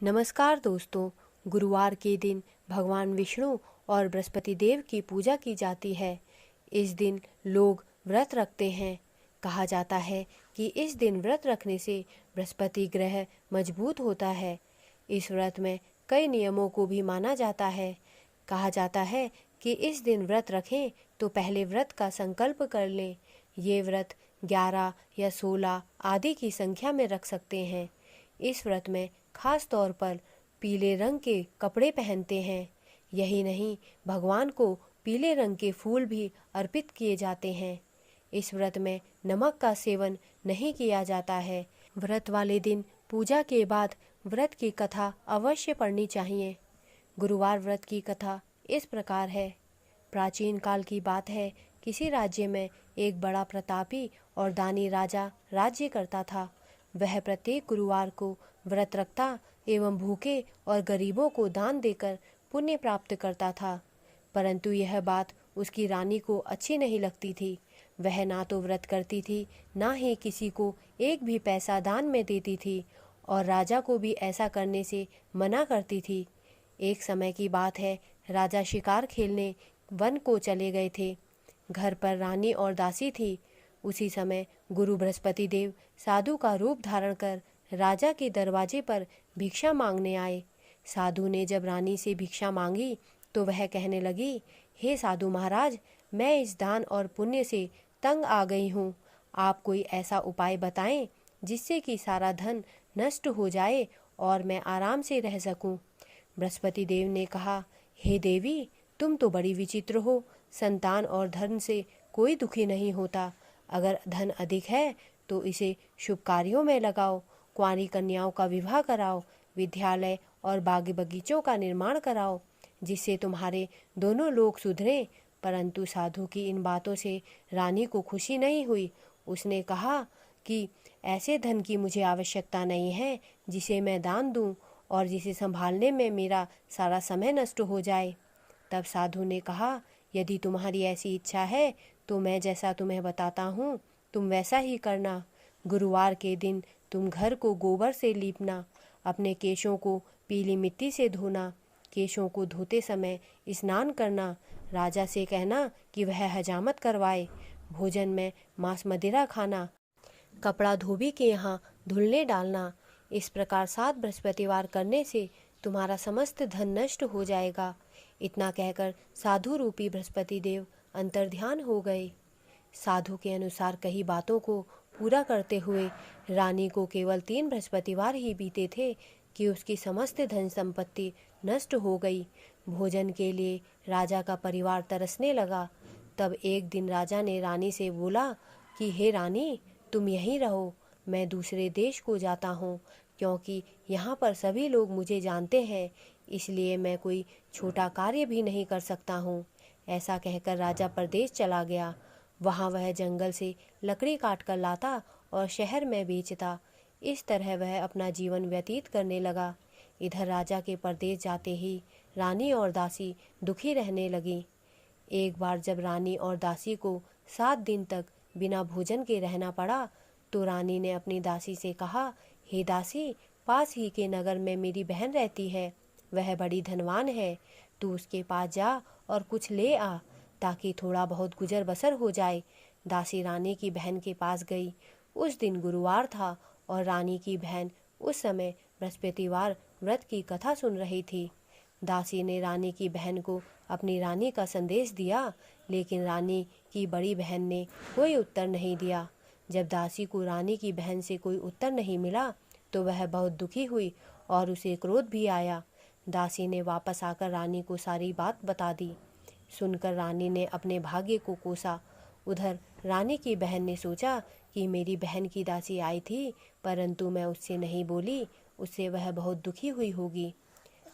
नमस्कार दोस्तों। गुरुवार के दिन भगवान विष्णु और बृहस्पति देव की पूजा की जाती है। इस दिन लोग व्रत रखते हैं। कहा जाता है कि इस दिन व्रत रखने से बृहस्पति ग्रह मजबूत होता है। इस व्रत में कई नियमों को भी माना जाता है। कहा जाता है कि इस दिन व्रत रखें तो पहले व्रत का संकल्प कर लें। ये व्रत 11 या 16 आदि की संख्या में रख सकते हैं। इस व्रत में खास तौर पर पीले रंग के कपड़े पहनते हैं। यही नहीं, भगवान को पीले रंग के फूल भी अर्पित किए जाते हैं। इस व्रत में नमक का सेवन नहीं किया जाता है। व्रत वाले दिन पूजा के बाद व्रत की कथा अवश्य पढ़नी चाहिए। गुरुवार व्रत की कथा इस प्रकार है। प्राचीन काल की बात है, किसी राज्य में एक बड़ा प्रतापी और दानी राजा राज्य करता था। वह प्रत्येक गुरुवार को व्रत रखता एवं भूखे और गरीबों को दान देकर पुण्य प्राप्त करता था। परंतु यह बात उसकी रानी को अच्छी नहीं लगती थी। वह ना तो व्रत करती थी, ना ही किसी को एक भी पैसा दान में देती थी और राजा को भी ऐसा करने से मना करती थी। एक समय की बात है, राजा शिकार खेलने वन को चले गए थे। घर पर रानी और दासी थी। उसी समय गुरु बृहस्पति देव साधु का रूप धारण कर राजा के दरवाजे पर भिक्षा मांगने आए। साधु ने जब रानी से भिक्षा मांगी तो वह कहने लगी, हे साधु महाराज, मैं इस दान और पुण्य से तंग आ गई हूँ। आप कोई ऐसा उपाय बताएं जिससे कि सारा धन नष्ट हो जाए और मैं आराम से रह सकूं। बृहस्पति देव ने कहा, हे देवी, तुम तो बड़ी विचित्र हो। संतान और धन से कोई दुखी नहीं होता। अगर धन अधिक है तो इसे शुभ कार्यों में लगाओ। कुंवारी कन्याओं का विवाह कराओ, विद्यालय और बाग बगीचों का निर्माण कराओ, जिससे तुम्हारे दोनों लोग सुधरें। परंतु साधु की इन बातों से रानी को खुशी नहीं हुई। उसने कहा कि ऐसे धन की मुझे आवश्यकता नहीं है जिसे मैं दान दूं और जिसे संभालने में मेरा सारा समय नष्ट हो जाए। तब साधु ने कहा, यदि तुम्हारी ऐसी इच्छा है तो मैं जैसा तुम्हें बताता हूँ तुम वैसा ही करना। गुरुवार के दिन तुम घर को गोबर से लीपना, अपने केशों को पीली मिट्टी से धोना, केशों को धोते समय स्नान करना, राजा से कहना कि वह हजामत करवाए, भोजन में मांस मदिरा खाना, कपड़ा धोबी के यहाँ धुलने डालना। इस प्रकार 7 बृहस्पतिवार करने से तुम्हारा समस्त धन नष्ट हो जाएगा। इतना कहकर साधु रूपी बृहस्पति देव अंतर्ध्यान हो गए। साधु के अनुसार कई बातों को पूरा करते हुए रानी को केवल 3 बृहस्पतिवार ही बीते थे कि उसकी समस्त धन संपत्ति नष्ट हो गई। भोजन के लिए राजा का परिवार तरसने लगा। तब एक दिन राजा ने रानी से बोला कि हे रानी, तुम यहीं रहो, मैं दूसरे देश को जाता हूँ, क्योंकि यहाँ पर सभी लोग मुझे जानते हैं, इसलिए मैं कोई छोटा कार्य भी नहीं कर सकता हूँ। ऐसा कहकर राजा परदेश चला गया। वहाँ वह जंगल से लकड़ी काट कर लाता और शहर में बेचता। इस तरह वह अपना जीवन व्यतीत करने लगा। इधर राजा के परदेश जाते ही रानी और दासी दुखी रहने लगी। एक बार जब रानी और दासी को 7 दिन तक बिना भोजन के रहना पड़ा तो रानी ने अपनी दासी से कहा, हे दासी, पास ही के नगर में मेरी बहन रहती है, वह बड़ी धनवान है, तू उसके पास जा और कुछ ले आ ताकि थोड़ा बहुत गुजर बसर हो जाए। दासी रानी की बहन के पास गई। उस दिन गुरुवार था और रानी की बहन उस समय बृहस्पतिवार व्रत की कथा सुन रही थी। दासी ने रानी की बहन को अपनी रानी का संदेश दिया, लेकिन रानी की बड़ी बहन ने कोई उत्तर नहीं दिया। जब दासी को रानी की बहन से कोई उत्तर नहीं मिला तो वह बहुत दुखी हुई और उसे क्रोध भी आया। दासी ने वापस आकर रानी को सारी बात बता दी। सुनकर रानी ने अपने भाग्य को कोसा। उधर रानी की बहन ने सोचा कि मेरी बहन की दासी आई थी, परंतु मैं उससे नहीं बोली, उससे वह बहुत दुखी हुई होगी।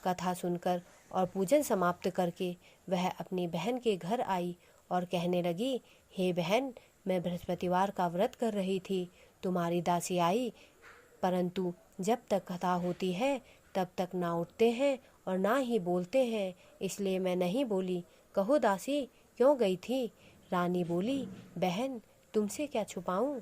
कथा सुनकर और पूजन समाप्त करके वह अपनी बहन के घर आई और कहने लगी, हे बहन, मैं बृहस्पतिवार का व्रत कर रही थी, तुम्हारी दासी आई, परंतु जब तक कथा होती है तब तक ना उठते हैं और ना ही बोलते हैं, इसलिए मैं नहीं बोली। कहो दासी, क्यों गई थी? रानी बोली, बहन, तुमसे क्या छुपाऊं?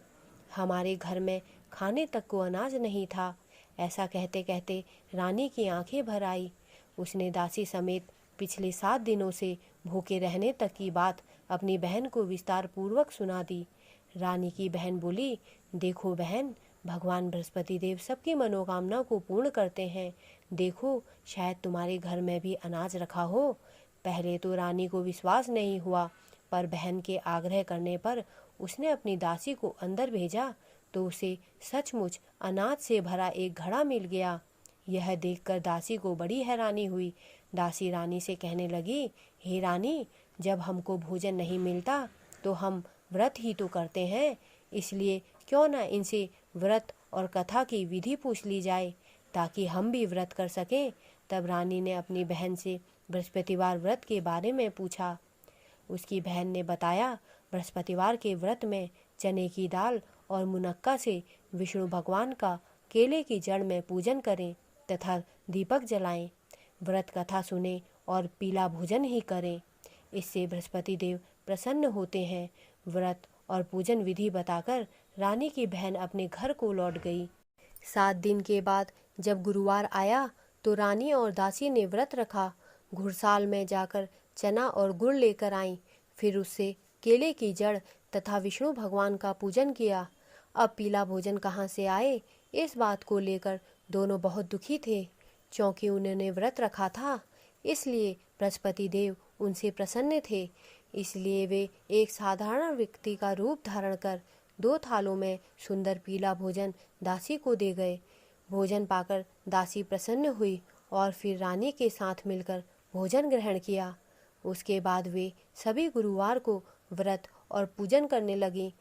हमारे घर में खाने तक को अनाज नहीं था। ऐसा कहते कहते रानी की आंखें भर आई। उसने दासी समेत पिछले 7 दिनों से भूखे रहने तक की बात अपनी बहन को विस्तार पूर्वक सुना दी। रानी की बहन बोली, देखो बहन, भगवान बृहस्पति देव सबकी मनोकामना को पूर्ण करते हैं। देखो, शायद तुम्हारे घर में भी अनाज रखा हो। पहले तो रानी को विश्वास नहीं हुआ, पर बहन के आग्रह करने पर उसने अपनी दासी को अंदर भेजा तो उसे सचमुच अनाज से भरा एक घड़ा मिल गया। यह देखकर दासी को बड़ी हैरानी हुई। दासी रानी से कहने लगी, हे रानी, जब हमको भोजन नहीं मिलता तो हम व्रत ही तो करते हैं, इसलिए क्यों न इनसे व्रत और कथा की विधि पूछ ली जाए ताकि हम भी व्रत कर सकें। तब रानी ने अपनी बहन से बृहस्पतिवार व्रत के बारे में पूछा। उसकी बहन ने बताया, बृहस्पतिवार के व्रत में चने की दाल और मुनक्का से विष्णु भगवान का केले की जड़ में पूजन करें तथा दीपक जलाएं, व्रत कथा सुने और पीला भोजन ही करें। इससे बृहस्पति देव प्रसन्न होते हैं। व्रत और पूजन विधि बताकर रानी की बहन अपने घर को लौट गई। 7 दिन के बाद जब गुरुवार आया तो रानी और दासी ने व्रत रखा। घुड़साल में जाकर चना और गुड़ लेकर आईं, फिर उससे केले की जड़ तथा विष्णु भगवान का पूजन किया। अब पीला भोजन कहाँ से आए, इस बात को लेकर दोनों बहुत दुखी थे। क्योंकि उन्होंने व्रत रखा था, इसलिए बृहस्पति देव उनसे प्रसन्न थे। इसलिए वे एक साधारण व्यक्ति का रूप धारण कर 2 थालों में सुंदर पीला भोजन दासी को दे गए। भोजन पाकर दासी प्रसन्न हुई और फिर रानी के साथ मिलकर भोजन ग्रहण किया। उसके बाद वे सभी गुरुवार को व्रत और पूजन करने लगी।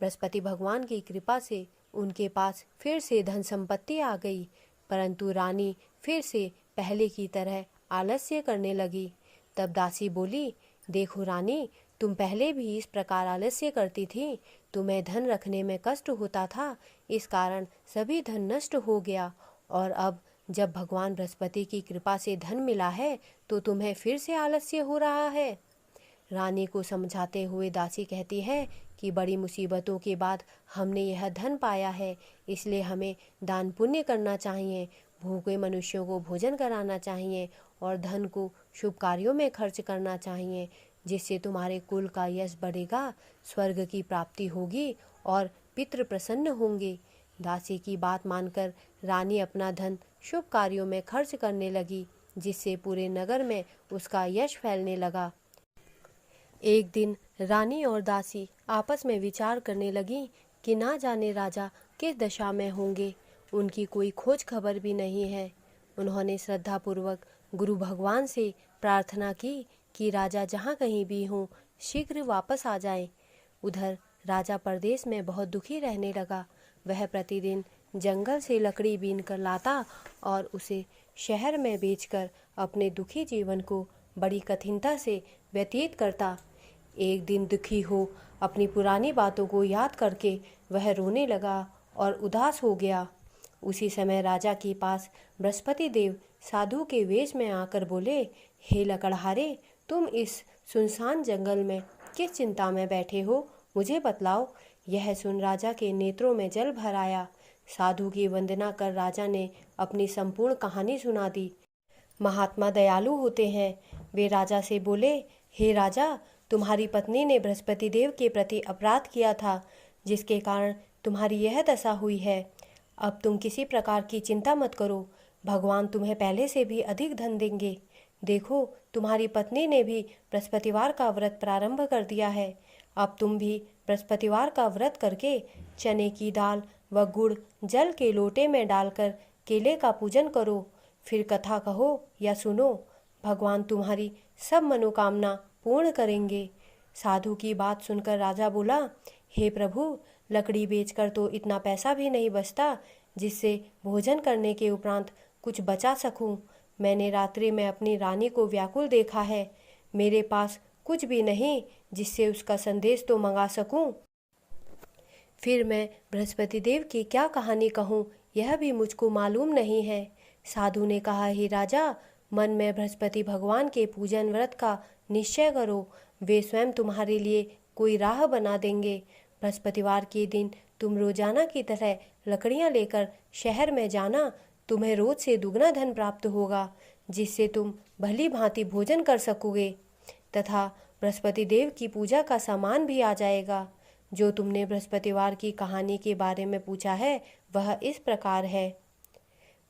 बृहस्पति भगवान की कृपा से उनके पास फिर से धन संपत्ति आ गई, परंतु रानी फिर से पहले की तरह आलस्य करने लगी। तब दासी बोली, देखो रानी, तुम पहले भी इस प्रकार आलस्य करती थी। तुम्हें धन रखने में कष्ट होता था, इस कारण सभी धन नष्ट हो गया, और अब जब भगवान बृहस्पति की कृपा से धन मिला है तो तुम्हें फिर से आलस्य हो रहा है। रानी को समझाते हुए दासी कहती है कि बड़ी मुसीबतों के बाद हमने यह धन पाया है, इसलिए हमें दान पुण्य करना चाहिए, भूखे मनुष्यों को भोजन कराना चाहिए और धन को शुभ कार्यों में खर्च करना चाहिए, जिससे तुम्हारे कुल का यश बढ़ेगा, स्वर्ग की प्राप्ति होगी और पितृ प्रसन्न होंगे। दासी की बात मानकर रानी अपना धन शुभ कार्यों में खर्च करने लगी, जिससे पूरे नगर में उसका यश फैलने लगा। एक दिन रानी और दासी आपस में विचार करने लगी कि ना जाने राजा किस दशा में होंगे, उनकी कोई खोज खबर भी नहीं है। उन्होंने श्रद्धापूर्वक गुरु भगवान से प्रार्थना की कि राजा जहाँ कहीं भी हों शीघ्र वापस आ जाएं। उधर राजा परदेश में बहुत दुखी रहने लगा। वह प्रतिदिन जंगल से लकड़ी बीन कर लाता और उसे शहर में बेचकर अपने दुखी जीवन को बड़ी कठिनता से व्यतीत करता। एक दिन दुखी हो अपनी पुरानी बातों को याद करके वह रोने लगा और उदास हो गया। उसी समय राजा के पास बृहस्पति देव साधु के वेश में आकर बोले, हे लकड़हारे, तुम इस सुनसान जंगल में किस चिंता में बैठे हो, मुझे बतलाओ। यह सुन राजा के नेत्रों में जल भर आया। साधु की वंदना कर राजा ने अपनी संपूर्ण कहानी सुना दी। महात्मा दयालु होते हैं। वे राजा से बोले, हे राजा, तुम्हारी पत्नी ने बृहस्पति देव के प्रति अपराध किया था, जिसके कारण तुम्हारी यह दशा हुई है। अब तुम किसी प्रकार की चिंता मत करो, भगवान तुम्हें पहले से भी अधिक धन देंगे। देखो, तुम्हारी पत्नी ने भी बृहस्पतिवार का व्रत प्रारंभ कर दिया है। अब तुम भी बृहस्पतिवार का व्रत करके चने की दाल व गुड़ जल के लोटे में डालकर केले का पूजन करो, फिर कथा कहो या सुनो, भगवान तुम्हारी सब मनोकामना पूर्ण करेंगे। साधु की बात सुनकर राजा बोला, हे प्रभु, लकड़ी बेचकर तो इतना पैसा भी नहीं बचता जिससे भोजन करने के उपरांत कुछ बचा सकूं। मैंने रात्रि में अपनी रानी को व्याकुल देखा है। मेरे पास कुछ भी नहीं जिससे उसका संदेश तो मंगा सकूं। फिर मैं बृहस्पति देव की क्या कहानी कहूँ, यह भी मुझको मालूम नहीं है। साधु ने कहा, हे राजा, मन में बृहस्पति भगवान के पूजन व्रत का निश्चय करो, वे स्वयं तुम्हारे लिए कोई राह बना देंगे। बृहस्पतिवार के दिन तुम रोजाना की तरह लकड़ियां लेकर शहर में जाना। तुम्हें रोज से दुगना धन प्राप्त होगा, जिससे तुम भली भांति भोजन कर सकोगे तथा बृहस्पति देव की पूजा का सामान भी आ जाएगा। जो तुमने बृहस्पतिवार की कहानी के बारे में पूछा है वह इस प्रकार है।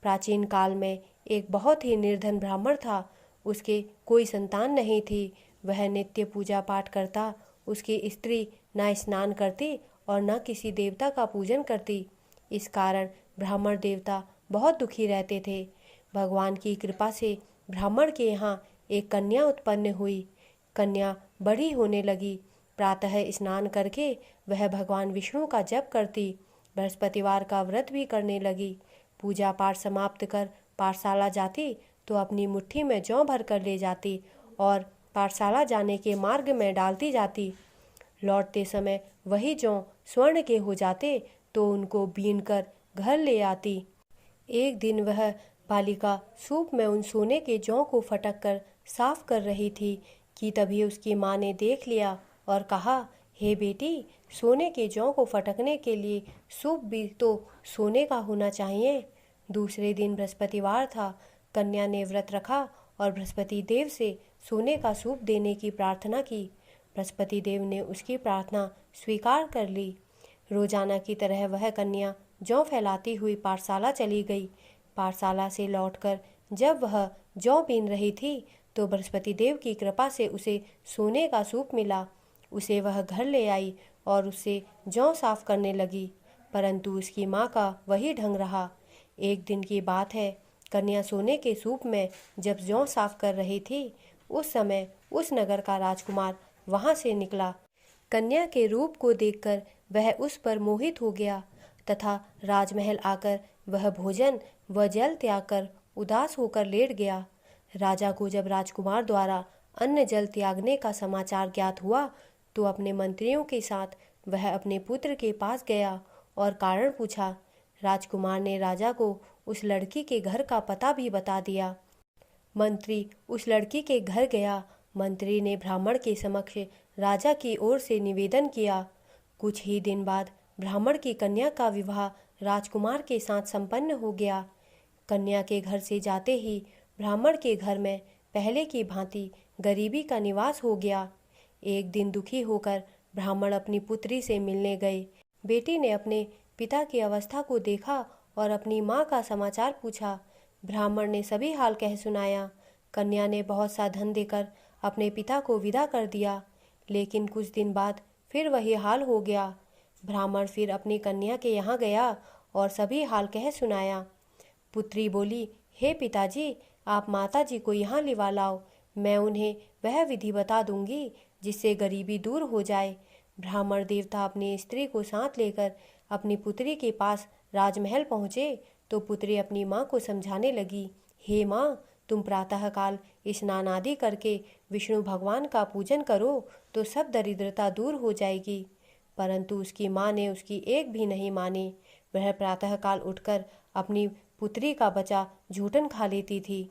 प्राचीन काल में एक बहुत ही निर्धन ब्राह्मण था। उसके कोई संतान नहीं थी। वह नित्य पूजा पाठ करता। उसकी स्त्री न स्नान करती और न किसी देवता का पूजन करती। इस कारण ब्राह्मण देवता बहुत दुखी रहते थे। भगवान की कृपा से ब्राह्मण के यहाँ एक कन्या उत्पन्न हुई। कन्या बड़ी होने लगी। प्रातः स्नान करके वह भगवान विष्णु का जप करती। बृहस्पतिवार का व्रत भी करने लगी। पूजा पाठ समाप्त कर पाठशाला जाती तो अपनी मुट्ठी में जौ भर कर ले जाती और पाठशाला जाने के मार्ग में डालती जाती। लौटते समय वही जौ स्वर्ण के हो जाते तो उनको बीन कर घर ले आती। एक दिन वह बालिका सूप में उन सोने के जौ को फटक कर साफ कर रही थी कि तभी उसकी माँ ने देख लिया और कहा, हे बेटी, सोने के जौ को फटकने के लिए सूप भी तो सोने का होना चाहिए। दूसरे दिन बृहस्पतिवार था। कन्या ने व्रत रखा और बृहस्पति देव से सोने का सूप देने की प्रार्थना की। बृहस्पति देव ने उसकी प्रार्थना स्वीकार कर ली। रोजाना की तरह वह कन्या जौ फैलाती हुई पाठशाला चली गई। पाठशाला से लौटकर जब वह जौ बीन रही थी तो बृहस्पति देव की कृपा से उसे सोने का सूप मिला। उसे वह घर ले आई और उससे जौ साफ करने लगी, परंतु उसकी माँ का वही ढंग रहा। एक दिन की बात है, कन्या सोने के सूप में जब जौ साफ कर रही थी, उस समय उस नगर का राजकुमार वहां से निकला। कन्या के रूप को देखकर वह उस पर मोहित हो गया तथा राजमहल आकर वह भोजन व जल त्याग कर उदास होकर लेट गया। राजा को जब राजकुमार द्वारा अन्न जल त्यागने का समाचार ज्ञात हुआ तो अपने मंत्रियों के साथ वह अपने पुत्र के पास गया और कारण पूछा। राजकुमार ने राजा को उस लड़की के घर का पता भी बता दिया। मंत्री उस लड़की के घर गया। मंत्री ने ब्राह्मण के समक्ष राजा की ओर से निवेदन किया। कुछ ही दिन बाद ब्राह्मण की कन्या का विवाह राजकुमार के साथ संपन्न हो गया। कन्या के घर से जाते ही ब्राह्मण के घर में पहले की भांति गरीबी का निवास हो गया। एक दिन दुखी होकर ब्राह्मण अपनी पुत्री से मिलने गए। बेटी ने अपने पिता की अवस्था को देखा और अपनी माँ का समाचार पूछा। ब्राह्मण ने सभी हाल कह सुनाया। कन्या ने बहुत सा धन देकर अपने पिता को विदा कर दिया, लेकिन कुछ दिन बाद फिर वही हाल हो गया। ब्राह्मण फिर अपनी कन्या के यहाँ गया और सभी हाल कह सुनाया। पुत्री बोली, हे पिताजी, आप माताजी को यहाँ लिवा लाओ, मैं उन्हें वह विधि बता दूंगी जिससे गरीबी दूर हो जाए। ब्राह्मण देवता अपनी स्त्री को साथ लेकर अपनी पुत्री के पास राजमहल पहुँचे तो पुत्री अपनी माँ को समझाने लगी, हे माँ, तुम प्रातःकाल स्नान आदि करके विष्णु भगवान का पूजन करो तो सब दरिद्रता दूर हो जाएगी। परंतु उसकी माँ ने उसकी एक भी नहीं मानी। वह प्रातःकाल उठकर अपनी पुत्री का बचा झूठन खा लेती थी।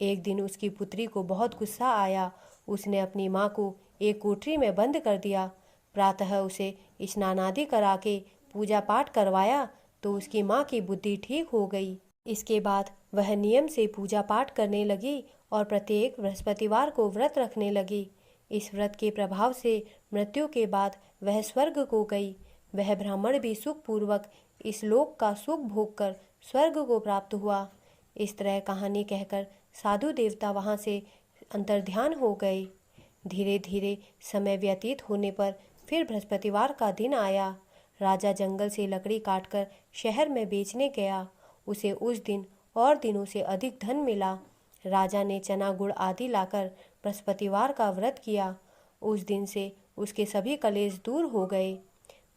एक दिन उसकी पुत्री को बहुत गुस्सा आया। उसने अपनी माँ को एक कोठरी में बंद कर दिया। प्रातः उसे स्नान आदि करा के पूजा पाठ करवाया तो उसकी माँ की बुद्धि ठीक हो गई। इसके बाद वह नियम से पूजा पाठ करने लगी और प्रत्येक बृहस्पतिवार को व्रत रखने लगी। इस व्रत के प्रभाव से मृत्यु के बाद वह स्वर्ग को गई। वह ब्राह्मण भी सुखपूर्वक इस लोक का सुख भोग कर स्वर्ग को प्राप्त हुआ। इस तरह कहानी कहकर साधु देवता वहां से अंतर्ध्यान हो गए। धीरे धीरे समय व्यतीत होने पर फिर बृहस्पतिवार का दिन आया। राजा जंगल से लकड़ी काटकर शहर में बेचने गया। उसे उस दिन और दिनों से अधिक धन मिला। राजा ने चना गुड़ आदि लाकर बृहस्पतिवार का व्रत किया। उस दिन से उसके सभी कलेश दूर हो गए।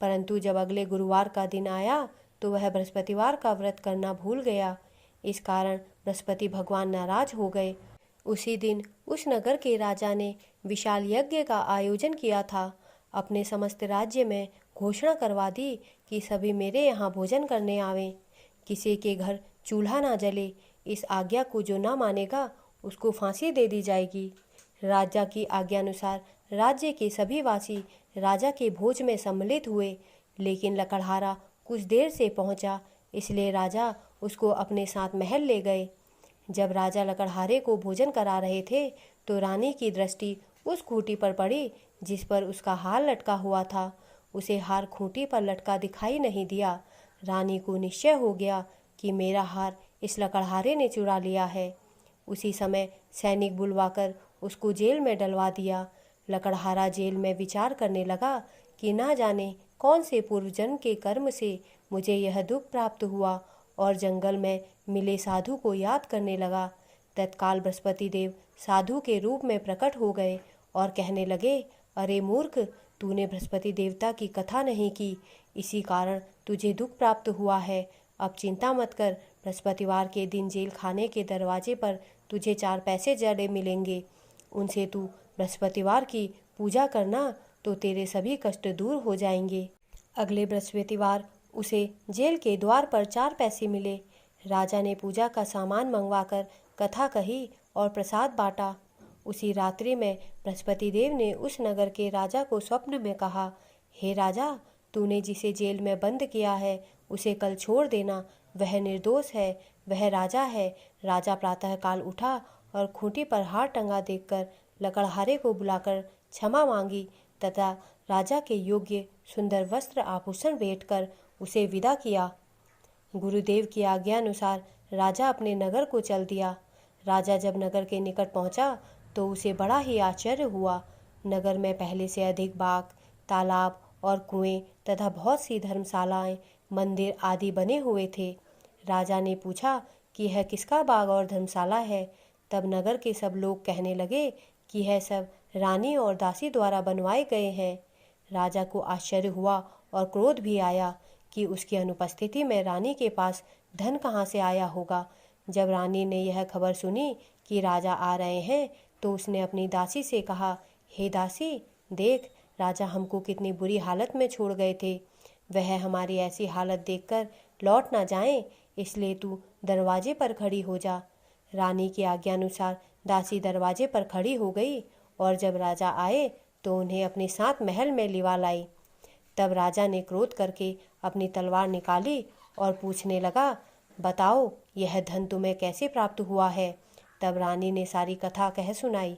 परंतु जब अगले गुरुवार का दिन आया तो वह बृहस्पतिवार का व्रत करना भूल गया। इस कारण बृहस्पति भगवान नाराज हो गए। उसी दिन उस नगर के राजा ने विशाल यज्ञ का आयोजन किया था। अपने समस्त राज्य में घोषणा करवा दी कि सभी मेरे यहाँ भोजन करने आवें। किसी के घर चूल्हा ना जले। इस आज्ञा को जो ना मानेगा उसको फांसी दे दी जाएगी। राजा की आज्ञा अनुसार राज्य के सभी वासी राजा के भोज में सम्मिलित हुए, लेकिन लकड़हारा कुछ देर से पहुंचा, इसलिए राजा उसको अपने साथ महल ले गए। जब राजा लकड़हारे को भोजन करा रहे थे तो रानी की दृष्टि उस खूंटी पर पड़ी जिस पर उसका हार लटका हुआ था। उसे हार खूंटी पर लटका दिखाई नहीं दिया। रानी को निश्चय हो गया कि मेरा हार इस लकड़हारे ने चुरा लिया है। उसी समय सैनिक बुलवाकर उसको जेल में डलवा दिया। लकड़हारा जेल में विचार करने लगा कि ना जाने कौन से पूर्व जन्म के कर्म से मुझे यह दुख प्राप्त हुआ, और जंगल में मिले साधु को याद करने लगा। तत्काल बृहस्पति देव साधु के रूप में प्रकट हो गए और कहने लगे, अरे मूर्ख, तूने बृहस्पति देवता की कथा नहीं की, इसी कारण तुझे दुख प्राप्त हुआ है। अब चिंता मत कर, बृहस्पतिवार के दिन जेल खाने के दरवाजे पर तुझे 4 पैसे जड़े मिलेंगे। उनसे तू बृहस्पतिवार की पूजा करना तो तेरे सभी कष्ट दूर हो जाएंगे। अगले बृहस्पतिवार उसे जेल के द्वार पर 4 पैसे मिले। राजा ने पूजा का सामान मंगवाकर कथा कही और प्रसाद बांटा। उसी रात्रि में बृहस्पति देव ने उस नगर के राजा को स्वप्न में कहा, हे राजा, तूने जिसे जेल में बंद किया है उसे कल छोड़ देना, वह निर्दोष है, वह राजा है। राजा प्रातःकाल उठा और खूंटी पर हार टंगा देखकर लकड़हारे को बुलाकर क्षमा मांगी तथा राजा के योग्य सुंदर वस्त्र आभूषण भेंट कर उसे विदा किया। गुरुदेव की आज्ञा अनुसार राजा अपने नगर को चल दिया। राजा जब नगर के निकट पहुंचा तो उसे बड़ा ही आश्चर्य हुआ। नगर में पहले से अधिक बाग, तालाब और कुएं तथा बहुत सी धर्मशालाएं, मंदिर आदि बने हुए थे। राजा ने पूछा कि यह किसका बाग और धर्मशाला है। तब नगर के सब लोग कहने लगे कि यह सब रानी और दासी द्वारा बनवाए गए हैं। राजा को आश्चर्य हुआ और क्रोध भी आया कि उसकी अनुपस्थिति में रानी के पास धन कहाँ से आया होगा। जब रानी ने यह खबर सुनी कि राजा आ रहे हैं तो उसने अपनी दासी से कहा, हे दासी, देख, राजा हमको कितनी बुरी हालत में छोड़ गए थे। वह हमारी ऐसी हालत देखकर लौट ना जाएं, इसलिए तू दरवाजे पर खड़ी हो जा। रानी की आज्ञानुसार दासी दरवाजे पर खड़ी हो गई और जब राजा आए तो उन्हें अपने साथ महल में लिवा लाई। तब राजा ने क्रोध करके अपनी तलवार निकाली और पूछने लगा, बताओ, यह धन तुम्हें कैसे प्राप्त हुआ है। तब रानी ने सारी कथा कह सुनाई।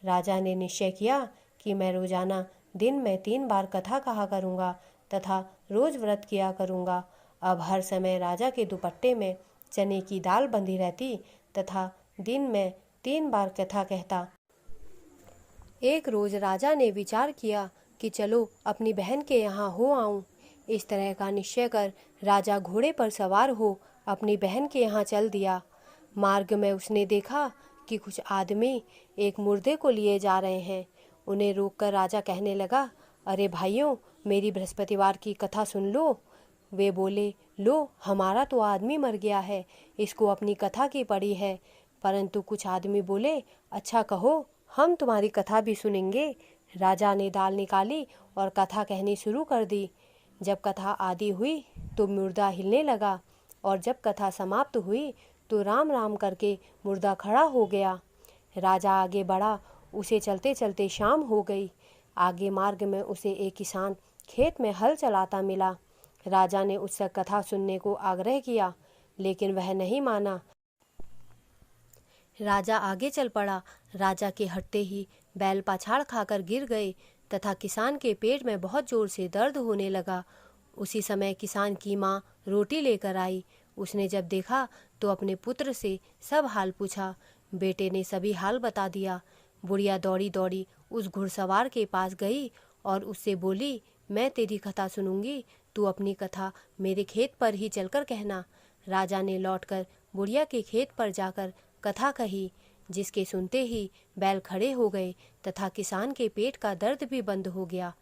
राजा ने निश्चय किया कि मैं रोजाना दिन में 3 बार कथा कहा करूँगा तथा रोज व्रत किया करूँगा। अब हर समय राजा के दुपट्टे में चने की दाल बंधी रहती तथा दिन में 3 बार कथा कहता। एक रोज राजा ने विचार किया कि चलो अपनी बहन के यहाँ हो आऊं। इस तरह का निश्चय कर राजा घोड़े पर सवार हो अपनी बहन के यहाँ चल दिया। मार्ग में उसने देखा कि कुछ आदमी एक मुर्दे को लिए जा रहे हैं। उन्हें रोककर राजा कहने लगा, अरे भाइयों, मेरी बृहस्पतिवार की कथा सुन लो। वे बोले, लो, हमारा तो आदमी मर गया है, इसको अपनी कथा की पड़ी है। परंतु कुछ आदमी बोले, अच्छा कहो, हम तुम्हारी कथा भी सुनेंगे। राजा ने दाल निकाली और कथा कहनी शुरू कर दी। जब कथा आदि हुई तो मुर्दा हिलने लगा और जब कथा समाप्त हुई तो राम राम करके मुर्दा खड़ा हो गया। राजा आगे बढ़ा, उसे चलते चलते शाम हो गई। आगे मार्ग में उसे एक किसान खेत में हल चलाता मिला। राजा ने उससे कथा सुनने को आग्रह किया, लेकिन वह नहीं माना। राजा आगे चल पड़ा। राजा के हटते ही बैल पाछाड़ खाकर गिर गए तथा किसान के पेट में बहुत जोर से दर्द होने लगा। उसी समय किसान की माँ रोटी लेकर आई। उसने जब देखा तो अपने पुत्र से सब हाल पूछा। बेटे ने सभी हाल बता दिया। बुढ़िया दौड़ी दौड़ी उस घुड़सवार के पास गई और उससे बोली, मैं तेरी कथा सुनूंगी, तू अपनी कथा मेरे खेत पर ही चलकर कहना। राजा ने लौटकर बुढ़िया के खेत पर जाकर कथा कही, जिसके सुनते ही बैल खड़े हो गए तथा किसान के पेट का दर्द भी बंद हो गया।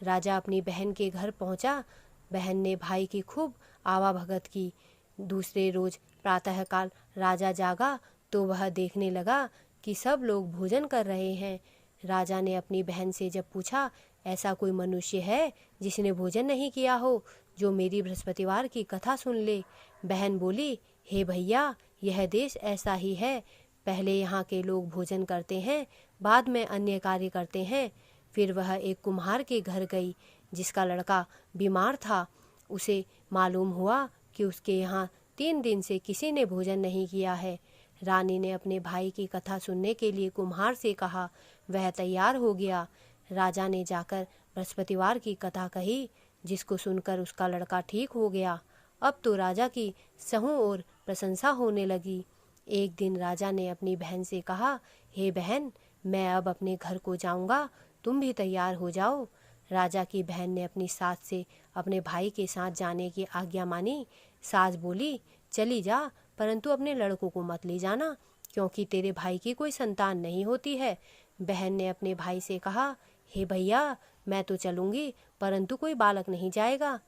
राजा अपनी बहन के घर पहुंचा। बहन ने भाई की खूब आवाभगत की। दूसरे रोज प्रातःकाल राजा जागा तो वह देखने लगा कि सब लोग भोजन कर रहे हैं। राजा ने अपनी बहन से जब पूछा, ऐसा कोई मनुष्य है जिसने भोजन नहीं किया हो, जो मेरी बृहस्पतिवार की कथा सुन ले। बहन बोली, हे भैया, यह देश ऐसा ही है। पहले यहाँ के लोग भोजन करते हैं, बाद में अन्य कार्य करते हैं, फिर वह एक कुम्हार के घर गई जिसका लड़का बीमार था। उसे मालूम हुआ कि उसके यहाँ 3 दिन से किसी ने भोजन नहीं किया है। रानी ने अपने भाई की कथा सुनने के लिए कुम्हार से कहा। वह तैयार हो गया। राजा ने जाकर बृहस्पतिवार की कथा कही, जिसको सुनकर उसका लड़का ठीक हो गया। अब तो राजा की सहू और प्रशंसा होने लगी। एक दिन राजा ने अपनी बहन से कहा, हे बहन, मैं अब अपने घर को जाऊंगा, तुम भी तैयार हो जाओ। राजा की बहन ने अपनी सास से अपने भाई के साथ जाने की आज्ञा मानी। सास बोली, चली जा, परंतु अपने लड़कों को मत ले जाना, क्योंकि तेरे भाई की कोई संतान नहीं होती है। बहन ने अपने भाई से कहा, हे भैया, मैं तो चलूंगी, परंतु कोई बालक नहीं जाएगा।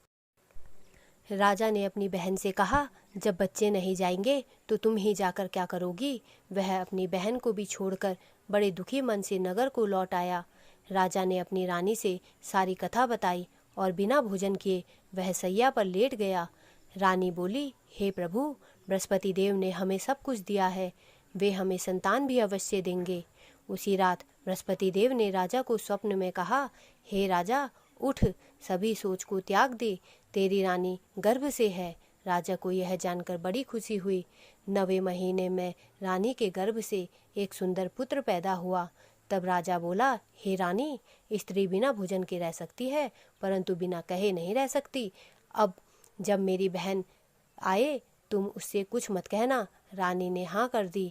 राजा ने अपनी बहन से कहा, जब बच्चे नहीं जाएंगे तो तुम ही जाकर क्या करोगी। वह अपनी बहन को भी छोड़कर बड़े दुखी मन से नगर को लौट आया। राजा ने अपनी रानी से सारी कथा बताई और बिना भोजन किए वह सैया पर लेट गया। रानी बोली, हे प्रभु, बृहस्पति देव ने हमें सब कुछ दिया है, वे हमें संतान भी अवश्य देंगे। उसी रात बृहस्पति देव ने राजा को स्वप्न में कहा, हे राजा, उठ, सभी सोच को त्याग दे, तेरी रानी गर्भ से है। राजा को यह जानकर बड़ी खुशी हुई। 9वें महीने में रानी के गर्भ से एक सुंदर पुत्र पैदा हुआ। तब राजा बोला, हे रानी, स्त्री बिना भोजन के रह सकती है, परंतु बिना कहे नहीं रह सकती। अब जब मेरी बहन आए तुम उससे कुछ मत कहना। रानी ने हाँ कर दी।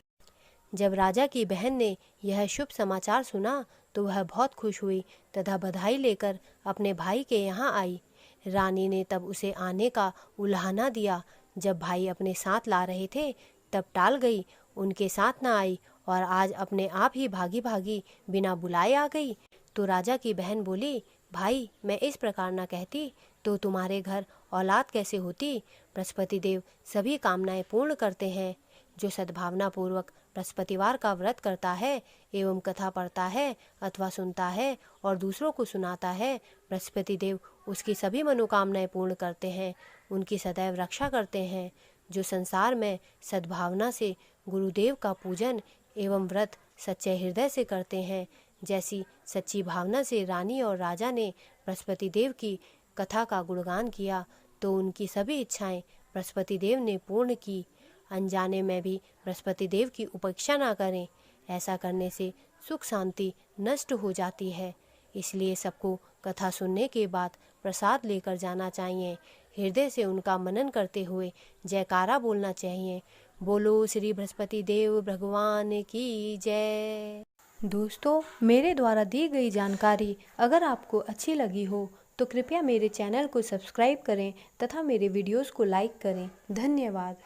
जब राजा की बहन ने यह शुभ समाचार सुना तो वह बहुत खुश हुई तथा बधाई लेकर अपने भाई के यहाँ आई। रानी ने तब उसे आने का उलाहना दिया। जब भाई अपने साथ ला रहे थे तब टाल गई, उनके साथ न आई और आज अपने आप ही भागी भागी बिना बुलाए आ गई। तो राजा की बहन बोली, भाई, मैं इस प्रकार न कहती तो तुम्हारे घर औलाद कैसे होती। बृहस्पति देव सभी कामनाएं पूर्ण करते हैं। जो सद्भावना पूर्वक बृहस्पतिवार का व्रत करता है एवं कथा पढ़ता है अथवा सुनता है और दूसरों को सुनाता है, बृहस्पति देव उसकी सभी मनोकामनाएं पूर्ण करते हैं, उनकी सदैव रक्षा करते हैं। जो संसार में सद्भावना से गुरुदेव का पूजन एवं व्रत सच्चे हृदय से करते हैं, जैसी सच्ची भावना से रानी और राजा ने बृहस्पति देव की कथा का गुणगान किया, तो उनकी सभी इच्छाएं बृहस्पति देव ने पूर्ण की। अनजाने में भी बृहस्पति देव की उपेक्षा ना करें, ऐसा करने से सुख शांति नष्ट हो जाती है। इसलिए सबको कथा सुनने के बाद प्रसाद लेकर जाना चाहिए। हृदय से उनका मनन करते हुए जयकारा बोलना चाहिए। बोलो श्री बृहस्पति देव भगवान की जय। दोस्तों, मेरे द्वारा दी गई जानकारी अगर आपको अच्छी लगी हो तो कृपया मेरे चैनल को सब्सक्राइब करें तथा मेरे वीडियोस को लाइक करें। धन्यवाद।